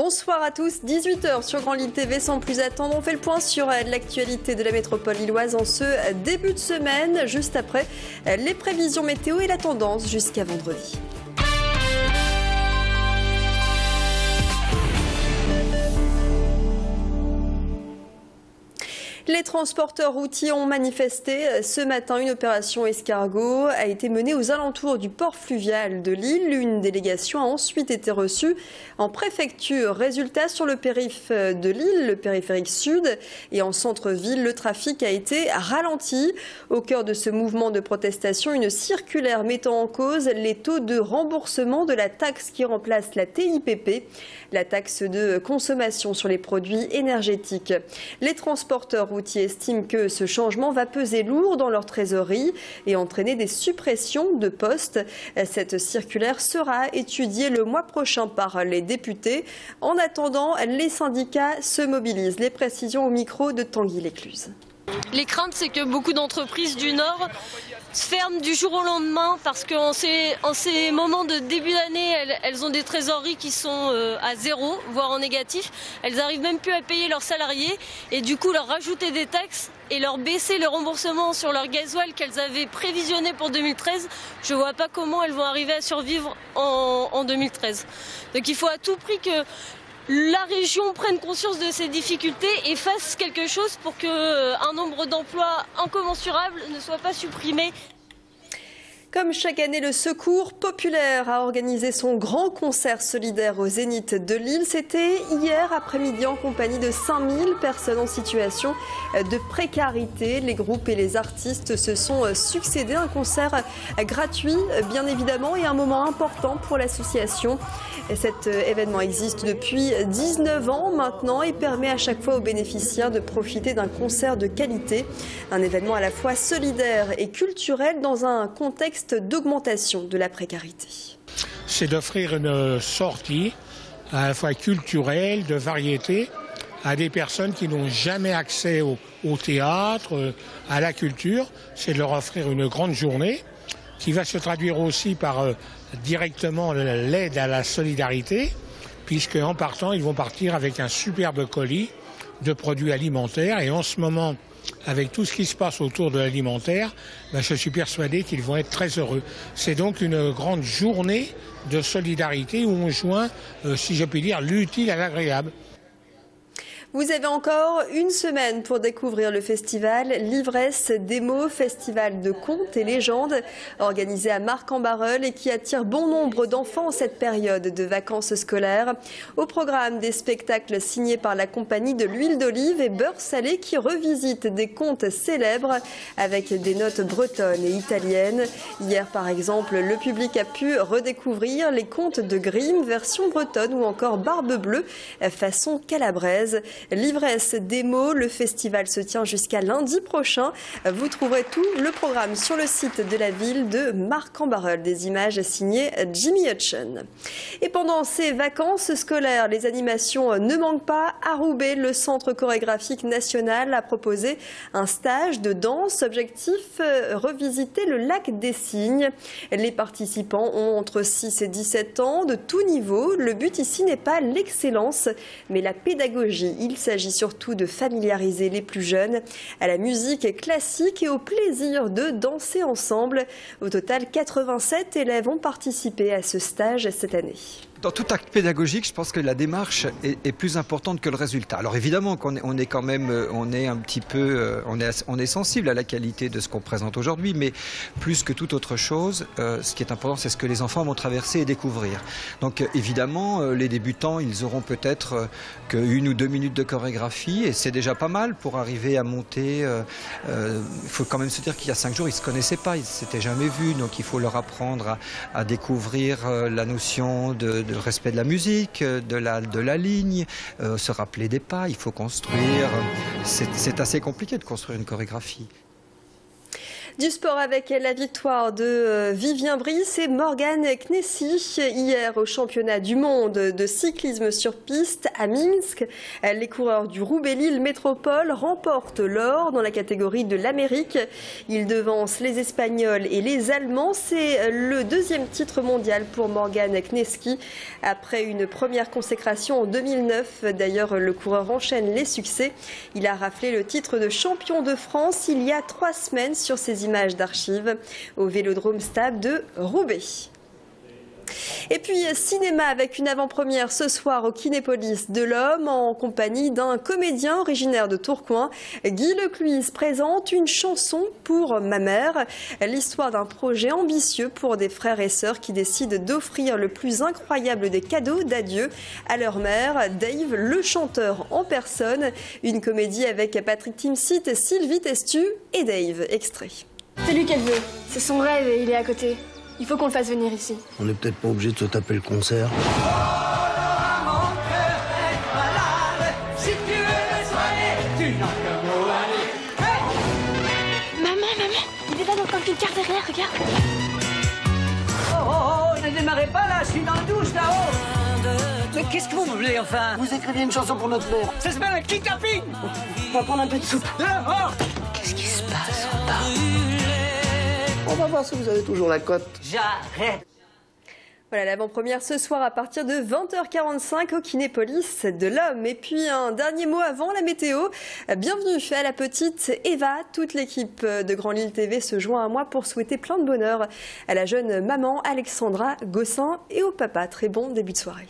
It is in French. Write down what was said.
Bonsoir à tous, 18 h sur Grand Lille TV. Sans plus attendre, on fait le point sur l'actualité de la métropole lilloise en ce début de semaine, juste après les prévisions météo et la tendance jusqu'à vendredi. Les transporteurs routiers ont manifesté ce matin. Une opération escargot a été menée aux alentours du port fluvial de Lille. Une délégation a ensuite été reçue en préfecture. Résultat, sur le périph' de Lille, le périphérique sud et en centre-ville, le trafic a été ralenti. Au cœur de ce mouvement de protestation, une circulaire mettant en cause les taux de remboursement de la taxe qui remplace la TIPP, la taxe de consommation sur les produits énergétiques. Les transporteurs routiers estiment que ce changement va peser lourd dans leur trésorerie et entraîner des suppressions de postes. Cette circulaire sera étudiée le mois prochain par les députés. En attendant, les syndicats se mobilisent. Les précisions au micro de Tanguy Lécluse. Les craintes, c'est que beaucoup d'entreprises du Nord se ferment du jour au lendemain parce qu'en ces moments de début d'année, elles ont des trésoreries qui sont à zéro, voire en négatif. Elles n'arrivent même plus à payer leurs salariés et du coup leur rajouter des taxes et leur baisser le remboursement sur leur gasoil qu'elles avaient prévisionné pour 2013, je ne vois pas comment elles vont arriver à survivre en 2013. Donc il faut à tout prix que la région prenne conscience de ces difficultés et fasse quelque chose pour qu'un nombre d'emplois incommensurables ne soit pas supprimé. Comme chaque année, le Secours populaire a organisé son grand concert solidaire au Zénith de Lille. C'était hier après-midi en compagnie de 5000 personnes en situation de précarité. Les groupes et les artistes se sont succédés. Un concert gratuit, bien évidemment, et un moment important pour l'association. Cet événement existe depuis 19 ans maintenant et permet à chaque fois aux bénéficiaires de profiter d'un concert de qualité. Un événement à la fois solidaire et culturel dans un contexte d'augmentation de la précarité. C'est d'offrir une sortie à la fois culturelle, de variété, à des personnes qui n'ont jamais accès au théâtre, à la culture. C'est de leur offrir une grande journée qui va se traduire aussi par directement l'aide à la solidarité, puisque en partant, ils vont partir avec un superbe colis de produits alimentaires. Et en ce moment, avec tout ce qui se passe autour de l'alimentaire, je suis persuadé qu'ils vont être très heureux. C'est donc une grande journée de solidarité où on joint, si je puis dire, l'utile à l'agréable. Vous avez encore une semaine pour découvrir le festival L'ivresse des mots, festival de contes et légendes organisé à Marcq-en-Barœul et qui attire bon nombre d'enfants en cette période de vacances scolaires. Au programme, des spectacles signés par la compagnie de l'huile d'olive et beurre salé qui revisitent des contes célèbres avec des notes bretonnes et italiennes. Hier, par exemple, le public a pu redécouvrir les contes de Grimm version bretonne ou encore Barbe Bleue façon calabraise. L'ivresse des mots, le festival se tient jusqu'à lundi prochain. Vous trouverez tout le programme sur le site de la ville de Marcq-en-Barœul. Des images signées Jimmy Hutchon. Et pendant ces vacances scolaires, les animations ne manquent pas. À Roubaix, le Centre chorégraphique national a proposé un stage de danse. Objectif, revisiter le lac des Cygnes. Les participants ont entre 6 et 17 ans, de tout niveau. Le but ici n'est pas l'excellence, mais la pédagogie. Il s'agit surtout de familiariser les plus jeunes à la musique classique et au plaisir de danser ensemble. Au total, 87 élèves ont participé à ce stage cette année. Dans tout acte pédagogique, je pense que la démarche est plus importante que le résultat. Alors évidemment qu'on est quand même, on est un petit peu, on est sensible à la qualité de ce qu'on présente aujourd'hui, mais plus que toute autre chose, ce qui est important, c'est ce que les enfants vont traverser et découvrir. Donc évidemment, les débutants, ils auront peut-être qu'une ou deux minutes de chorégraphie, et c'est déjà pas mal pour arriver à monter. Il faut quand même se dire qu'il y a 5 jours, ils ne se connaissaient pas, ils ne s'étaient jamais vus, donc il faut leur apprendre à découvrir la notion de respect de la musique, de la ligne, se rappeler des pas, il faut construire. C'est assez compliqué de construire une chorégraphie. Du sport avec la victoire de Vivien Brice et Morgane Knessi hier au championnat du monde de cyclisme sur piste à Minsk. Les coureurs du Roubaix-Lille Métropole remportent l'or dans la catégorie de l'Amérique. Ils devancent les Espagnols et les Allemands. C'est le deuxième titre mondial pour Morgane Knessi après une première consécration en 2009. D'ailleurs, le coureur enchaîne les succès. Il a raflé le titre de champion de France il y a 3 semaines sur ces images d'archives au Vélodrome Stade de Roubaix. Et puis cinéma avec une avant-première ce soir au Kinépolis de l'Homme en compagnie d'un comédien originaire de Tourcoing. Guy Lecluise présente une chanson pour ma mère, l'histoire d'un projet ambitieux pour des frères et sœurs qui décident d'offrir le plus incroyable des cadeaux d'adieu à leur mère, Dave le chanteur en personne. Une comédie avec Patrick Timsit, Sylvie Testu et Dave. Extrait. C'est lui qu'elle veut, c'est son rêve et il est à côté. Il faut qu'on le fasse venir ici. On n'est peut-être pas obligé de se taper le concert. Maman, il est là dans le camping-car derrière, regarde. Oh, ne démarrez pas là, je suis dans la douche là-haut. Mais qu'est-ce que vous voulez enfin? Vous écriviez une chanson pour notre père. Ça s'appelle un kidnapping. On va prendre un peu de soupe. Dehors. Qu'est-ce qui se passe en bas? On va voir si vous avez toujours la cote. J'arrête. Voilà l'avant-première ce soir à partir de 20h45 au Kinépolis de l'Homme. Et puis un dernier mot avant la météo. Bienvenue à la petite Eva. Toute l'équipe de Grand Lille TV se joint à moi pour souhaiter plein de bonheur à la jeune maman Alexandra Gossin et au papa. Très bon début de soirée.